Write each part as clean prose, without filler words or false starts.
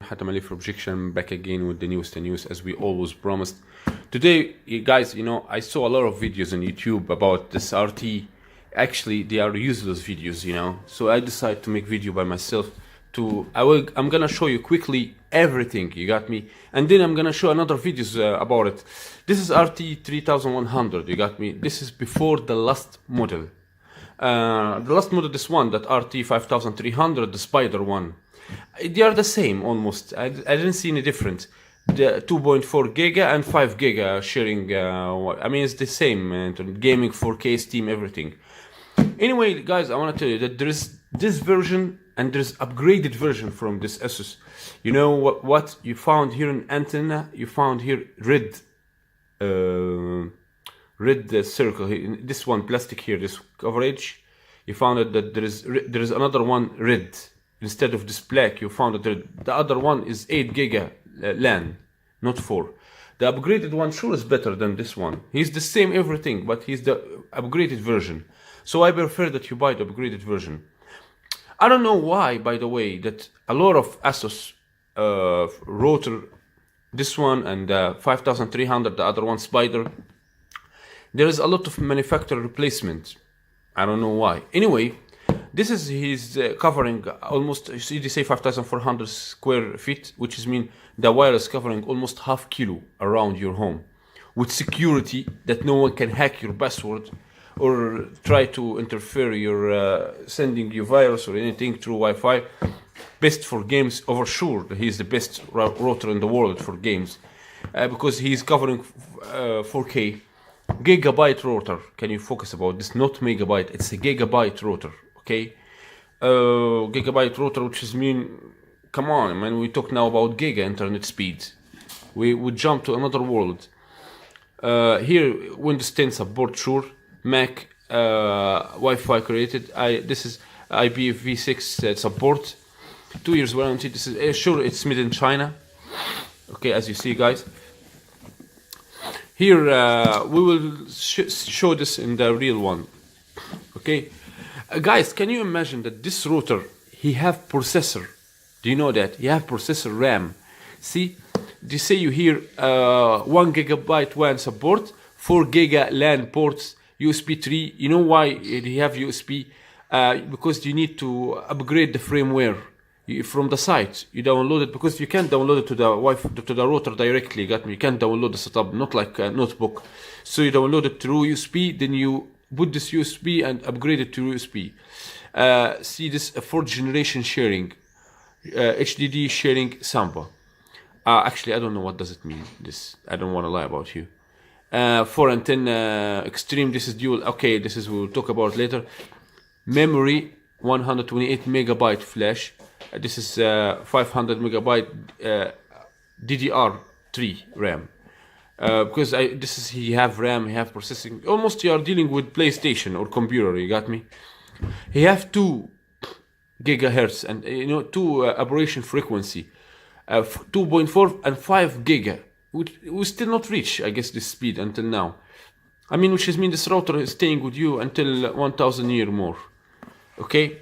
Hatamali for Objection, back again with the newest news as we always promised. Today, you guys, I saw a lot of videos on YouTube about this RT. Actually, they are useless videos, so I decided to make video by myself. I'm gonna show you quickly everything, you got me, and then I'm gonna show another videos about it. This is RT3100, you got me. This is before the last model. The last model, this one, that RT5300, the Spider one. They are the same almost. I didn't see any difference. The 2.4 giga and 5 giga sharing. I mean, it's the same. Gaming, 4K, Steam, everything. Anyway, guys, I want to tell you that there is this version and there's upgraded version from this Asus. You know what you found here in antenna? You found here red circle here. This one plastic here, this coverage. You found that there is another one red. Instead of this black, you found that the other one is 8 giga LAN, not 4. The upgraded one sure is better than this one. He's the same everything, but he's the upgraded version. So I prefer that you buy the upgraded version. I don't know why, by the way, that a lot of Asus router, this one and 5300, the other one Spider, there is a lot of manufacturer replacement. I don't know why. Anyway, this is he's covering almost, you see, they say 5,400 square feet, which is mean the wire is covering almost half kilo around your home, with security that no one can hack your password or try to interfere your sending you virus or anything through Wi-Fi. Best for games, over sure. He's the best router in the world for games because he's covering 4K. Gigabyte router. Can you focus about this? Not megabyte. It's a gigabyte router. Okay, gigabyte router, which is mean, come on, man. We talk now about giga internet speed. We would jump to another world. Here, Windows 10 support, sure. Mac, Wi-Fi created. This is IPv6 support. 2 years warranty. This is sure it's made in China. Okay, as you see, guys. Here we will show this in the real one. Okay. Guys, can you imagine that this router, he have processor? Do you know that? He have processor RAM. See, they say you hear 1 gigabyte WAN support, 4 giga LAN ports, USB 3. You know why they have USB? Because you need to upgrade the firmware from the site. You download it because you can't download it to the Wi-Fi, to the router directly. You got me? You can't download the setup, not like a notebook. So you download it through USB, then you put this USB and upgrade it to USB. See this 4th generation sharing, HDD sharing Samba. Actually, I don't know what does it mean. This I don't want to lie about you. 4 and 10 extreme. This is dual. Okay, this is we'll talk about later. Memory 128 megabyte flash. This is 500 megabyte DDR3 RAM. Because he have RAM, he have processing. Almost you are dealing with PlayStation or computer. You got me? He have 2 gigahertz and 2 aberration frequency, 2.4 and 5 giga. We still not reach, I guess, this speed until now. I mean, which is mean this router is staying with you until 1,000 year more. Okay.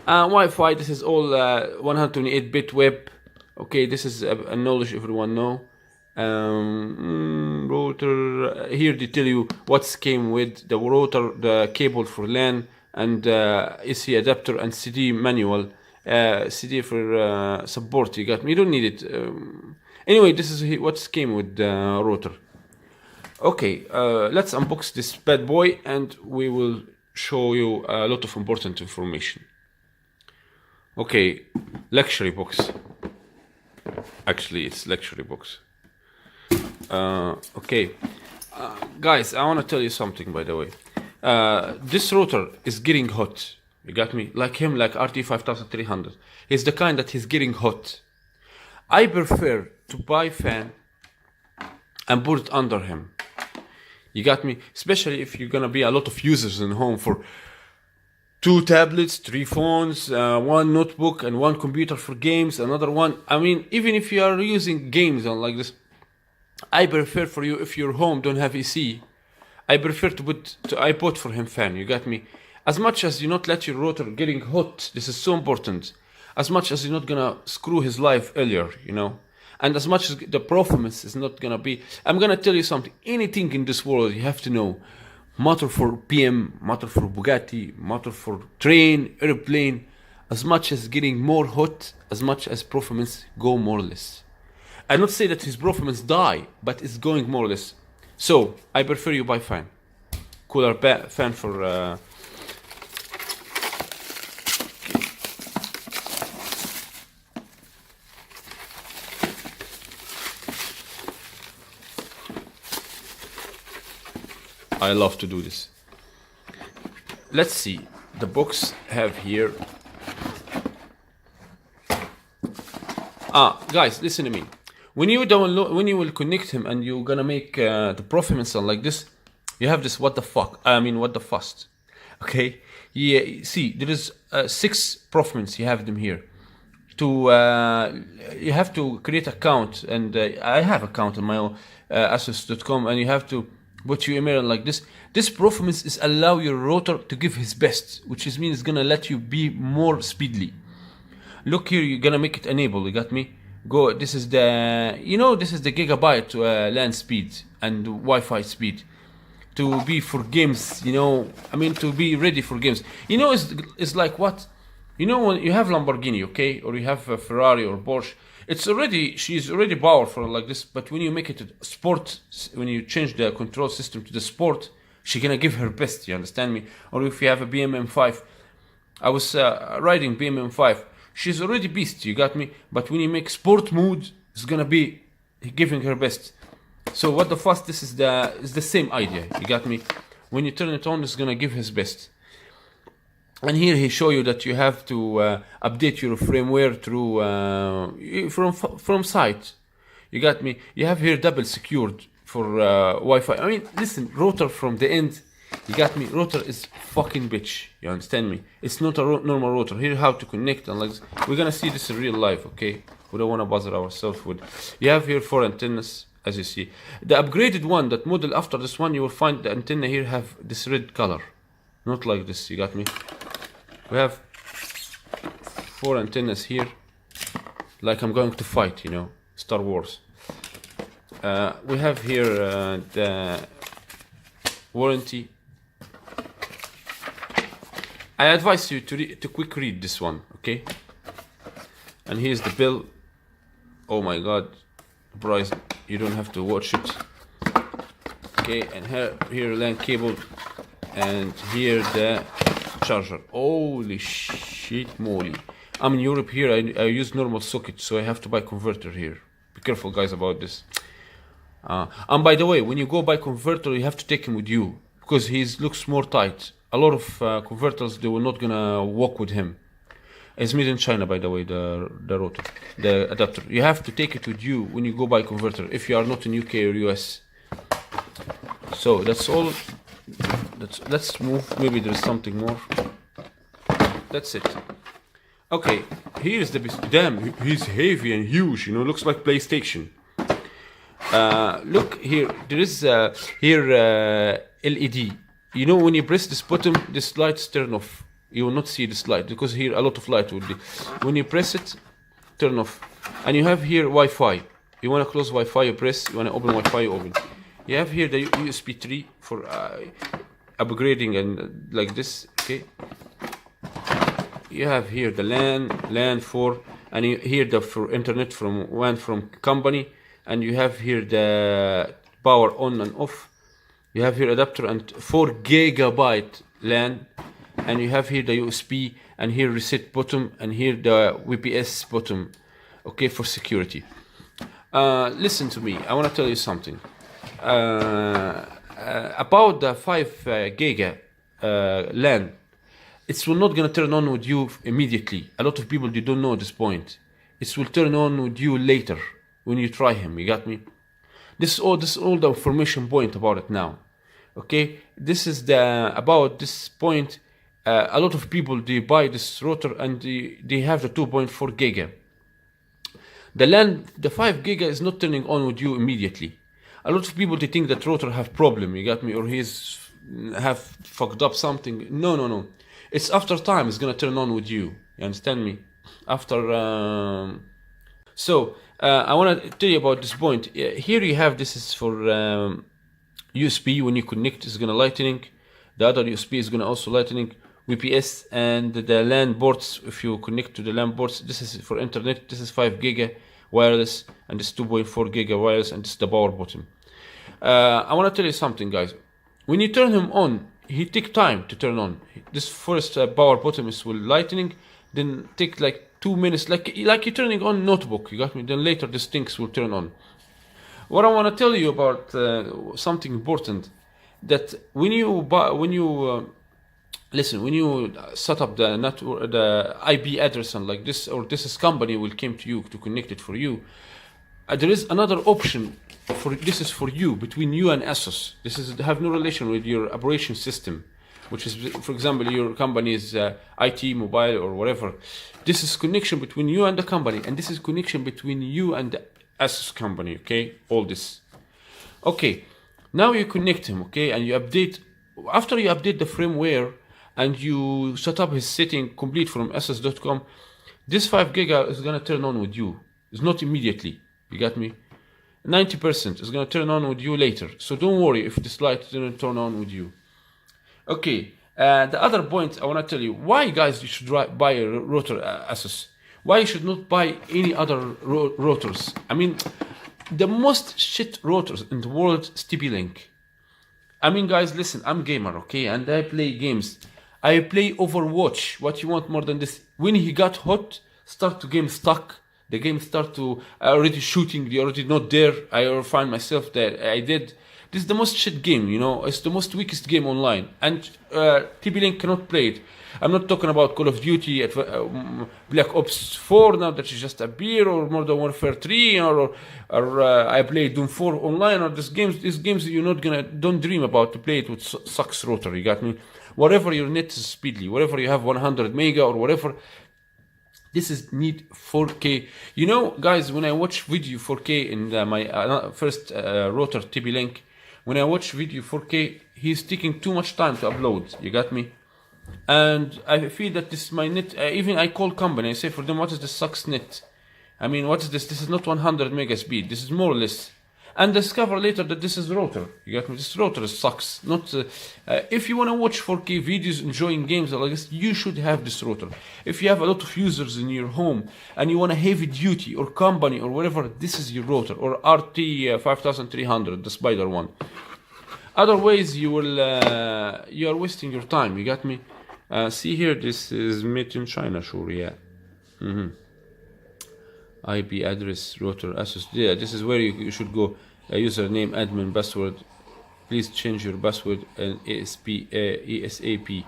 Wi-Fi. This is all 128-bit web. Okay, this is a knowledge everyone know. Router, here they tell you what's came with the router, the cable for LAN, and AC adapter and CD manual. CD for support. You got me? You don't need it. Anyway, this is what's came with the router. Okay, let's unbox this bad boy and we will show you a lot of important information. Okay, luxury box. Actually, it's luxury box. Okay, guys, I want to tell you something, by the way. This router is getting hot. You got me? Like him, like RT5300. He's the kind that he's getting hot. I prefer to buy fan and put it under him. You got me? Especially if you're gonna be a lot of users in home for 2 tablets, 3 phones, 1 notebook and 1 computer for games, another one. I mean, even if you are using games on like this, I prefer for you, if your home don't have AC, I prefer I bought for him fan. You got me? As much as you not let your router getting hot, this is so important. as much as you're not gonna screw his life earlier, you know. And as much as the performance is not gonna be, I'm gonna tell you something. Anything in this world you have to know. Motor for PM, motor for Bugatti, motor for train, airplane. As much as getting more hot, as much as performance go more or less. I not say that his performance die, but it's going more or less. So I prefer you buy fan. Cooler fan for. I love to do this. Let's see. The box have here. Guys, listen to me. When you download, when you will connect him and you're gonna make the performance sound like this, you have this what the fuck. I mean, what the fuss. Okay. Yeah. See, there is 6 performance. You have them here. You have to create account, and I have account on my own asus.com, and you have to put your email like this. This performance is allow your router to give his best, which is means it's gonna let you be more speedily. Look here, you're gonna make it enable. You got me? Go. This is the this is the gigabyte LAN speed and Wi-Fi speed to be for games. I mean to be ready for games. It's like what? When you have Lamborghini, okay, or you have a Ferrari or Porsche, she's already powerful like this. But when you make it a sport, when you change the control system to the sport, she's gonna give her best. You understand me? Or if you have a BMW 5, I was riding BMW 5. She's already beast. You got me? But when you make sport mode, it's gonna be giving her best. So what the fuss? This is the same idea. You got me? When you turn it on, it's gonna give his best. And here he show you that you have to update your firmware through from site. You got me? You have here double secured for Wi-Fi. I mean, listen, router from the end. You got me? Router is fucking bitch. You understand me? It's not a normal router. Here how to connect and like this. We're gonna see this in real life, okay? We don't wanna bother ourselves with. You have here 4 antennas, as you see. The upgraded one, that model after this one, you will find the antenna here have this red color, not like this. You got me? We have 4 antennas here, like I'm going to fight, Star Wars. We have here the warranty. I advise you to quick read this one, okay? And here's the bill. Oh my god, price, you don't have to watch it. Okay, and here LAN cable, and here the charger. Holy shit moly. I'm in Europe here. I use normal socket, so I have to buy converter here. Be careful guys about this. And by the way, when you go buy converter, you have to take him with you, because he looks more tight. A lot of converters, they were not gonna work with him. It's made in China, by the way, the router, the adapter. You have to take it with you when you go buy converter, if you are not in UK or US. So that's all. Let's move. Maybe there's something more. That's it. Okay, here's the damn. He's heavy and huge. Looks like PlayStation. Look here. There is here LED. When you press this button, this lights turn off. You will not see this light because here a lot of light will be. When you press it, turn off. And you have here Wi-Fi. You want to close Wi-Fi, you press. You want to open Wi-Fi, you open. You have here the USB 3 for upgrading and like this. Okay. You have here the LAN 4, and here the for internet from company, and you have here the power on and off. You have here adapter and 4 gigabyte LAN, and you have here the USB, and here reset button, and here the WPS button, okay, for security. Listen to me, I want to tell you something about the 5 giga LAN. It will not gonna turn on with you immediately. A lot of people, they don't know this point. It will turn on with you later when you try him. You got me? This is all the information point about it now. Okay, this is about this point. A lot of people, they buy this router and they have the 2.4 giga. The LAN, the 5 giga is not turning on with you immediately. A lot of people, they think that router have problem. You got me? Or he's have fucked up something. No. It's after time. It's gonna turn on with you. You understand me? after so I want to tell you about this point. Here you have, this is for USB. When you connect, it's gonna lightning. The other USB is gonna also lightning. VPS and the LAN ports. If you connect to the LAN ports, this is for internet. This is 5 giga wireless, and this 2.4 giga wireless, and this is the power button. I want to tell you something, guys. When you turn him on, he take time to turn on. This first power button is will lightning, then take like 2 minutes, like you're turning on notebook. You got me? Then later these things will turn on. What I want to tell you about something important, that when you listen, when you set up the network, the IP address, and like this, or this is company will come to you to connect it for you. There is another option for this is for you, between you and Asus. This is have no relation with your operation system, which is, for example, your company is IT, mobile, or whatever. This is connection between you and the company, and this is connection between you and the Asus company. Okay, all this. Okay, now you connect him. Okay, and you update. After you update the firmware and you set up his setting complete from asus.com, this 5 giga is gonna turn on with you. It's not immediately. You got me? 90% is gonna turn on with you later. So don't worry if this light didn't turn on with you. Okay. The other point I wanna tell you, why guys you should buy a router Asus. Why you should not buy any other routers? I mean, the most shit routers in the world is TP-Link. I mean, guys, listen, I'm gamer, okay, and I play games. I play Overwatch. What you want more than this? When he got hot, start to game stuck. The game start to already shooting. They already not there. I find myself there. I did. This is the most shit game, you know. It's the most weakest game online, and TP-Link cannot play it. I'm not talking about Call of Duty, Black Ops 4 now that is just a beer, or Modern Warfare 3, or I play Doom 4 online, or these games you're not gonna, don't dream about to play it with sucks router. You got me? Whatever your net is speedily, whatever you have 100 mega or whatever, this is need 4K. You know, guys, when I watch video 4K in my first router TP-Link, when I watch video 4K, he's taking too much time to upload. You got me? And I feel that this is my net. Even I call company, I say for them, what is the sucks net? I mean, what is this? This is not 100 mega speed. This is more or less. And discover later that this is router. You got me? This router sucks. Not. If you want to watch 4K videos, enjoying games like this, you should have this router. If you have a lot of users in your home and you want a heavy duty or company or whatever, this is your router, or RT-5300, the spider one. Otherwise, you are wasting your time. You got me? See here, this is made in China, sure, yeah. IP address, router, Asus. Yeah, this is where you should go. Username, admin, password. Please change your password and ASAP.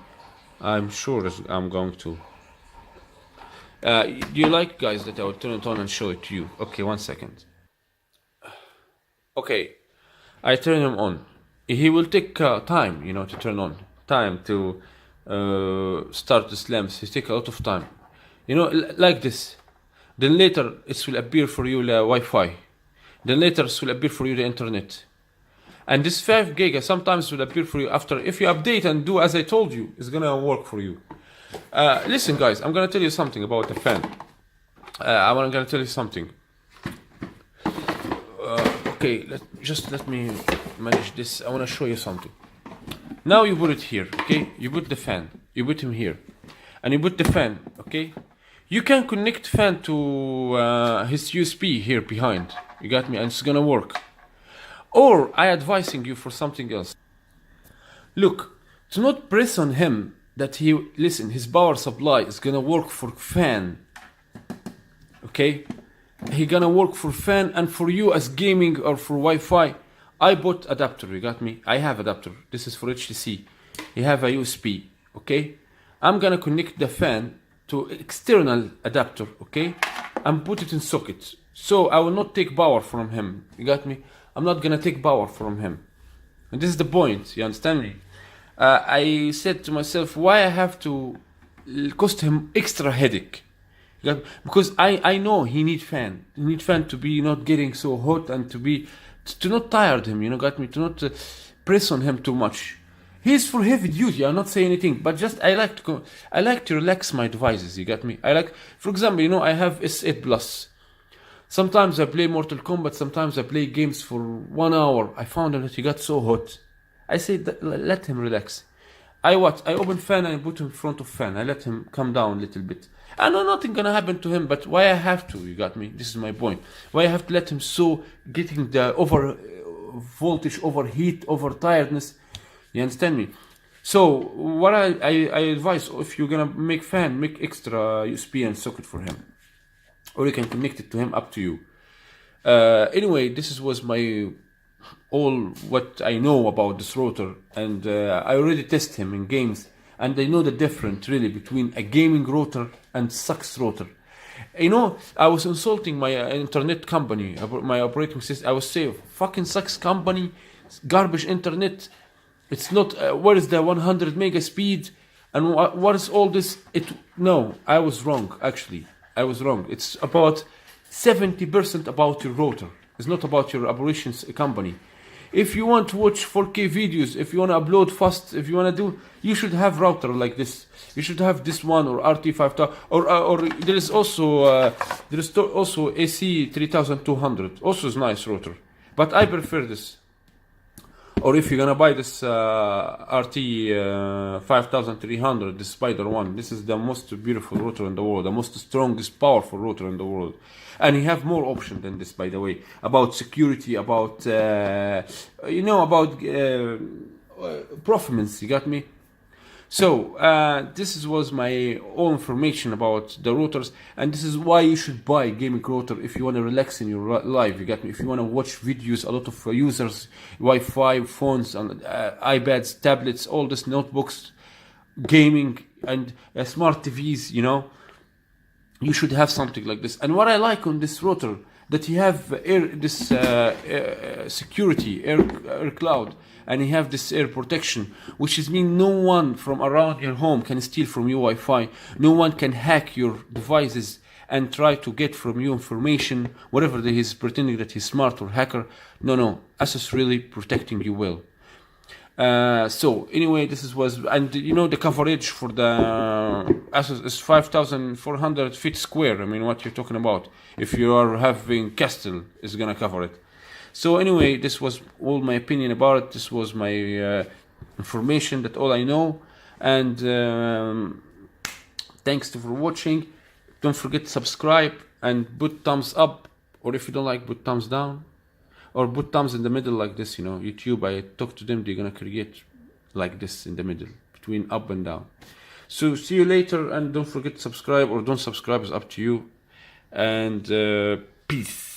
I'm sure I'm going to. Do you like, guys, that I will turn it on and show it to you? Okay, 1 second. Okay, I turn him on. He will take time, you know, to turn on. Time to start the lamps. He take a lot of time. You know, like this. Then later it will appear for you the Wi-Fi. Then later it will appear for you the internet. And this 5 giga sometimes will appear for you after. If you update and do as I told you, it's gonna work for you. Listen, guys, I'm gonna tell you something about the fan. I'm gonna tell you something. Okay, let me manage this. I wanna show you something. Now you put it here, okay? You put the fan. You put him here, and you put the fan, okay? You can connect fan to his USB here behind. You got me? And it's gonna work. Or I advising you for something else. Look, do not press on him that his power supply is gonna work for fan. Okay? He gonna work for fan, and for you as gaming or for Wi-Fi, I bought adapter. You got me? I have adapter. This is for HTC. You have a USB. Okay? I'm gonna connect the fan to external adapter, okay, and put it in socket. So I will not take power from him. You got me? I'm not gonna take power from him. And this is the point. You understand me? I said to myself, why I have to cost him extra headache? Because I know he need fan. He need fan to be not getting so hot, and to not tired him. You know, got me? To not press on him too much. He's for heavy duty. I'm not saying anything, but just I like to relax my devices. You got me? I like, for example, you know, I have S8 Plus. Sometimes I play Mortal Kombat. Sometimes I play games for 1 hour. I found that he got so hot. I say, let him relax. I open fan and I put him in front of fan. I let him come down a little bit. I know nothing gonna happen to him, but why I have to? You got me? This is my point. Why I have to let him so getting the over voltage, overheat, over tiredness. You understand me? So what I advise, if you're gonna make fan, make extra USB and socket for him, or you can connect it to him. Up to you. Anyway, this was my all what I know about this router, and I already tested him in games, and I know the difference really between a gaming router and sucks router. You know, I was insulting my internet company, my operating system. I was saying, fucking sucks company, garbage internet. It's not, where is the 100 mega speed? And what is all this? No, I was wrong, actually. I was wrong. It's about 70% about your router. It's not about your operations company. If you want to watch 4K videos, if you want to upload fast, if you want to do, you should have router like this. You should have this one, or RT5000, or there is also AC3100. Also is nice router, but I prefer this. Or if you're gonna buy this RT5300, the Spider one, this is the most beautiful router in the world, the most strongest, powerful router in the world. And you have more options than this, by the way, about security, about you know, about performance. You got me? So this was my own information about the routers, and this is why you should buy a gaming router if you want to relax in your life. You got me? If you want to watch videos, a lot of users, Wi-Fi, phones, and iPads, tablets, all this, notebooks, gaming, and smart TVs. You know, you should have something like this. And what I like on this router, that you have security, air cloud, and you have this air protection, which is mean no one from around your home can steal from you Wi-Fi. No one can hack your devices and try to get from you information, whatever he's pretending that he's smart or hacker. No, Asus really protecting you well. So anyway, this was, and you know, the coverage for the Asus is 5,400 feet square. I mean, what you're talking about? If you are having Castle, is gonna cover it. So anyway, this was all my opinion about it. This was my information, that all I know. And thanks for watching. Don't forget to subscribe and put thumbs up, or if you don't like, put thumbs down. Or put thumbs in the middle like this, you know. YouTube, I talk to them, they're gonna create like this in the middle, between up and down. So see you later, and don't forget to subscribe, or don't subscribe, is up to you. And peace.